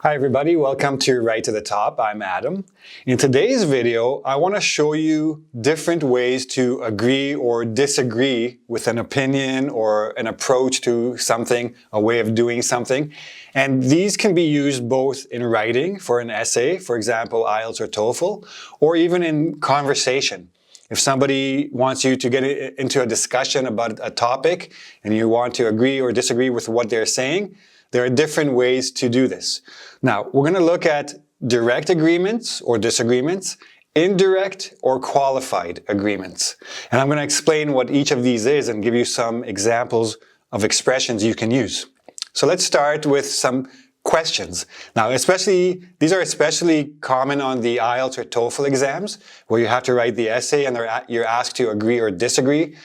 Hi everybody, welcome to Right to the Top. I'm Adam. In today's video, I want to show you different ways to agree or disagree with an opinion or an approach to something, a way of doing something. And these can be used both in writing for an essay, for example, IELTS or TOEFL, or even in conversation. If somebody wants you to get into a discussion about a topic and you want to agree or disagree with what they're saying, there are different ways to do this. Now, we're going to look at direct agreements or disagreements, indirect or qualified agreements. And I'm going to explain what each of these is and give you some examples of expressions you can use. So let's start with some questions. Now, these are especially common on the IELTS or TOEFL exams, where you have to write the essay and you're asked to agree or disagree.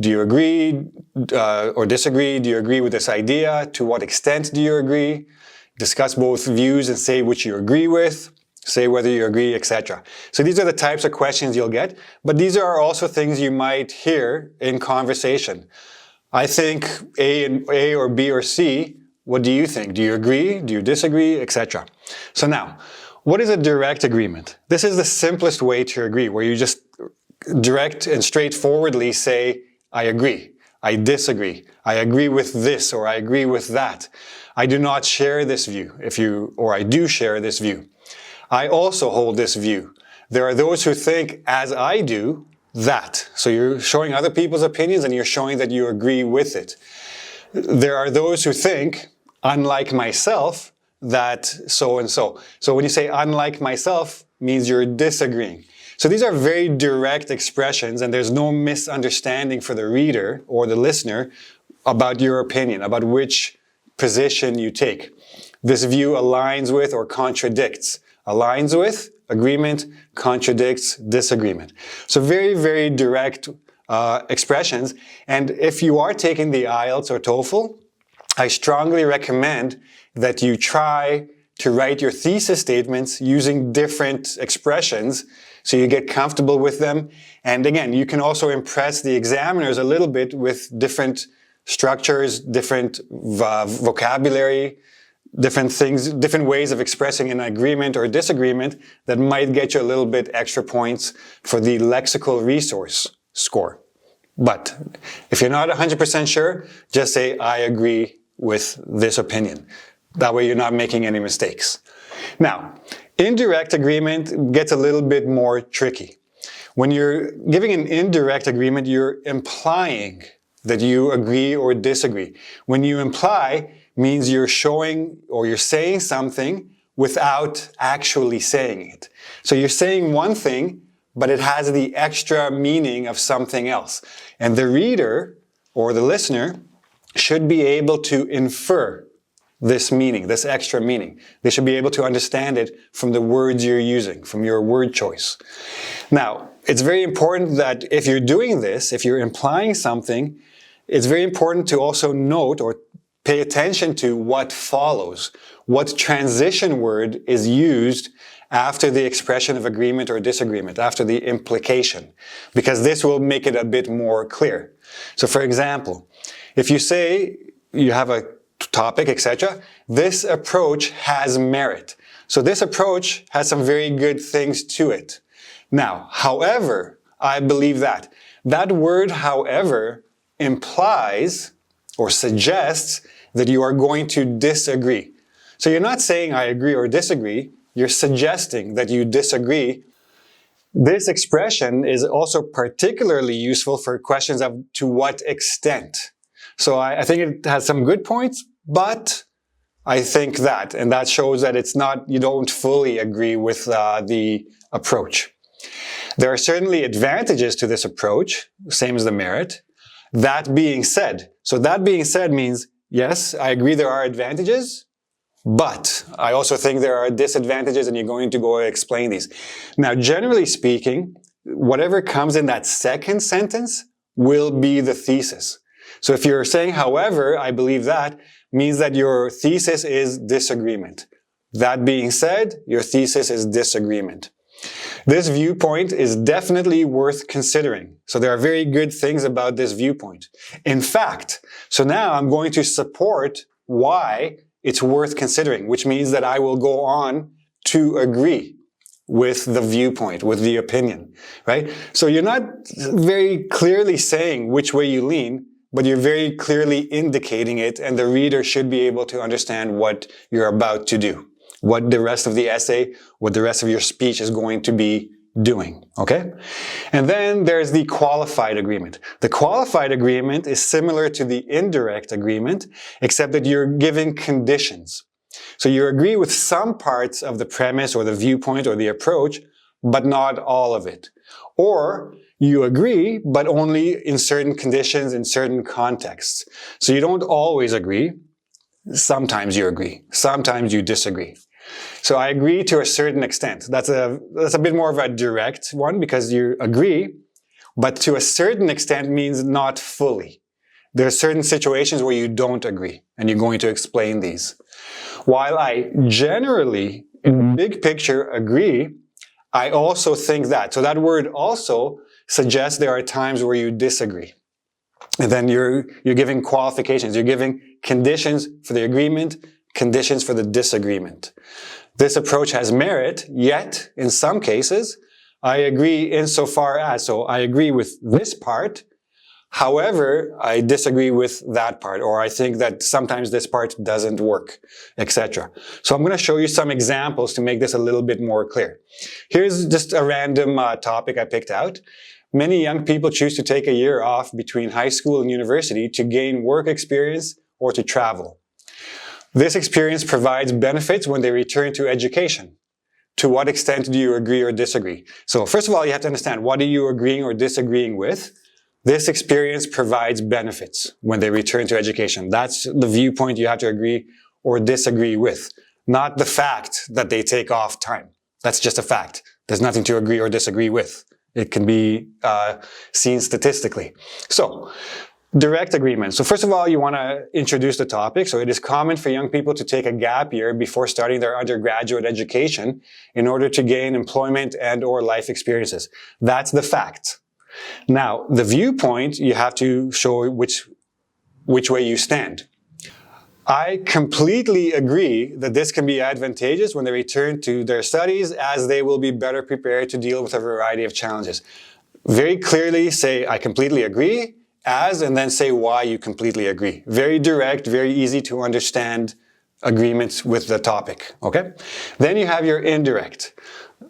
Do you agree or disagree? Do you agree with this idea? To what extent do you agree? Discuss both views and say which you agree with. Say whether you agree, etc. So these are the types of questions you'll get, but these are also things you might hear in conversation. I think A or B or C. What do you think? Do you agree? Do you disagree? Etc. So now, what is a direct agreement? This is the simplest way to agree, where you just direct and straightforwardly say, I agree, I disagree, I agree with this or I agree with that. I do not share this view, or I do share this view. I also hold this view. There are those who think, as I do, that. So you're showing other people's opinions and you're showing that you agree with it. There are those who think, unlike myself, that so and so. So when you say unlike myself, means you're disagreeing. So these are very direct expressions, and there's no misunderstanding for the reader or the listener about your opinion, about which position you take. This view aligns with or contradicts. Aligns with, agreement, contradicts, disagreement. So very, very direct expressions. And if you are taking the IELTS or TOEFL, I strongly recommend that you try to write your thesis statements using different expressions so you get comfortable with them. And again, you can also impress the examiners a little bit with different structures, different vocabulary, different things, different ways of expressing an agreement or disagreement that might get you a little bit extra points for the lexical resource score. But if you're not 100% sure, just say, I agree with this opinion. That way you're not making any mistakes. Now, indirect agreement gets a little bit more tricky. When you're giving an indirect agreement, you're implying that you agree or disagree. When you imply, means you're showing or you're saying something without actually saying it. So you're saying one thing, but it has the extra meaning of something else. And the reader or the listener should be able to infer this meaning, this extra meaning. They should be able to understand it from the words you're using, from your word choice. Now, it's very important that if you're doing this, if you're implying something, it's very important to also note or pay attention to what follows. What transition word is used after the expression of agreement or disagreement, after the implication, because this will make it a bit more clear. So for example, if you say you have a topic, etc., this approach has merit. So this approach has some very good things to it. Now, however, I believe that. That word, however, implies or suggests that you are going to disagree. So you're not saying I agree or disagree, you're suggesting that you disagree. This expression is also particularly useful for questions of to what extent. So I think it has some good points, but I think that, and that shows that it's not, you don't fully agree with the approach. There are certainly advantages to this approach, same as the merit. That being said, so that being said means, yes, I agree there are advantages, but I also think there are disadvantages, and you're going to go explain these. Now, generally speaking, whatever comes in that second sentence will be the thesis. So if you're saying, however, I believe that, means that your thesis is disagreement. That being said, your thesis is disagreement. This viewpoint is definitely worth considering. So there are very good things about this viewpoint. In fact, so now I'm going to support why it's worth considering, which means that I will go on to agree with the viewpoint, with the opinion, right? So you're not very clearly saying which way you lean, but you're very clearly indicating it, and the reader should be able to understand what you're about to do, what the rest of the essay, what the rest of your speech is going to be doing, okay? And then there's the qualified agreement. The qualified agreement is similar to the indirect agreement, except that you're giving conditions. So you agree with some parts of the premise or the viewpoint or the approach, but not all of it. Or you agree, but only in certain conditions, in certain contexts. So you don't always agree. Sometimes you agree. Sometimes you disagree. So I agree to a certain extent. That's a bit more of a direct one because you agree, but to a certain extent means not fully. There are certain situations where you don't agree, and you're going to explain these. While I generally, in big picture, agree, I also think that. So that word also suggests there are times where you disagree. And then you're giving qualifications. You're giving conditions for the agreement, conditions for the disagreement. This approach has merit, yet in some cases, I agree insofar as. So I agree with this part. However, I disagree with that part, or I think that sometimes this part doesn't work, etc. So I'm going to show you some examples to make this a little bit more clear. Here's just a random topic I picked out. Many young people choose to take a year off between high school and university to gain work experience or to travel. This experience provides benefits when they return to education. To what extent do you agree or disagree? So first of all, you have to understand, what are you agreeing or disagreeing with? This experience provides benefits when they return to education. That's the viewpoint you have to agree or disagree with, not the fact that they take off time. That's just a fact. There's nothing to agree or disagree with. It can be seen statistically. So, direct agreement. So first of all, you want to introduce the topic. So it is common for young people to take a gap year before starting their undergraduate education in order to gain employment and or life experiences. That's the fact. Now, the viewpoint, you have to show which way you stand. I completely agree that this can be advantageous when they return to their studies, as they will be better prepared to deal with a variety of challenges. Very clearly say, I completely agree, as, and then say why you completely agree. Very direct, very easy to understand agreements with the topic, okay? Then you have your indirect.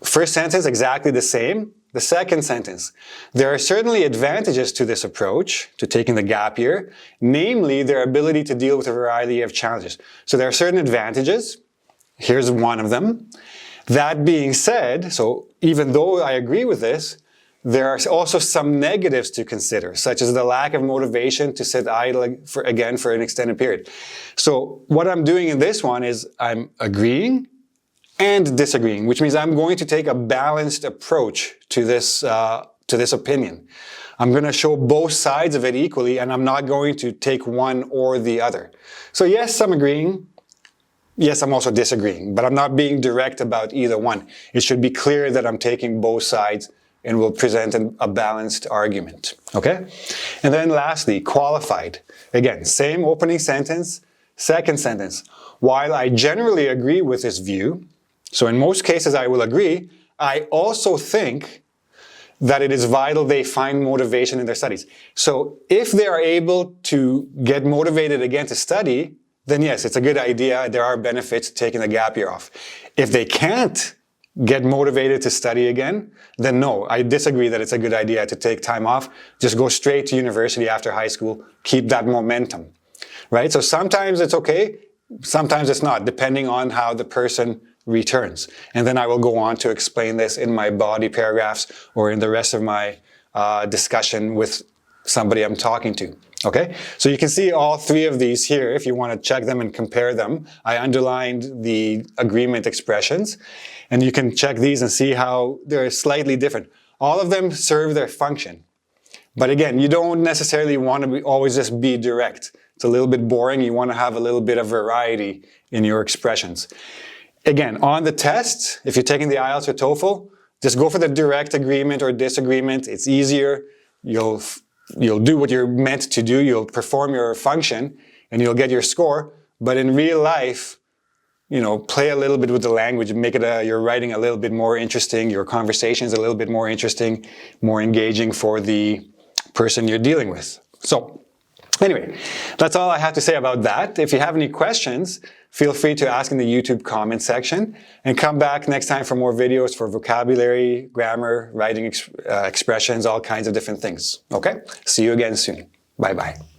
First sentence, exactly the same. The second sentence, there are certainly advantages to this approach, to taking the gap year, namely their ability to deal with a variety of challenges. So there are certain advantages. Here's one of them. That being said, so even though I agree with this, there are also some negatives to consider, such as the lack of motivation to sit idle for an extended period. So what I'm doing in this one is I'm agreeing and disagreeing, which means I'm going to take a balanced approach to this opinion. I'm going to show both sides of it equally, and I'm not going to take one or the other. So yes, I'm agreeing. Yes, I'm also disagreeing, but I'm not being direct about either one. It should be clear that I'm taking both sides and will present a balanced argument, okay? And then lastly, qualified. Again, same opening sentence, second sentence. While I generally agree with this view, so in most cases I will agree, I also think that it is vital they find motivation in their studies. So if they are able to get motivated again to study, then yes, it's a good idea. There are benefits to taking the gap year off. If they can't get motivated to study again, then no, I disagree that it's a good idea to take time off. Just go straight to university after high school. Keep that momentum, right? So sometimes it's okay, sometimes it's not, depending on how the person returns. And then I will go on to explain this in my body paragraphs or in the rest of my discussion with somebody I'm talking to. Okay, so you can see all three of these here if you want to check them and compare them. I underlined the agreement expressions, and you can check these and see how they're slightly different. All of them serve their function. But again, you don't necessarily want to always just be direct. It's a little bit boring. You want to have a little bit of variety in your expressions. Again, on the test, if you're taking the IELTS or TOEFL, just go for the direct agreement or disagreement. It's easier. You'll do what you're meant to do. You'll perform your function and you'll get your score. but in real life, play a little bit with the language and make it your writing a little bit more interesting, your conversations a little bit more interesting, more engaging for the person you're dealing with. So anyway, that's all I have to say about that. If you have any questions, feel free to ask in the YouTube comment section, and come back next time for more videos for vocabulary, grammar, writing expressions, all kinds of different things. Okay? See you again soon. Bye-bye.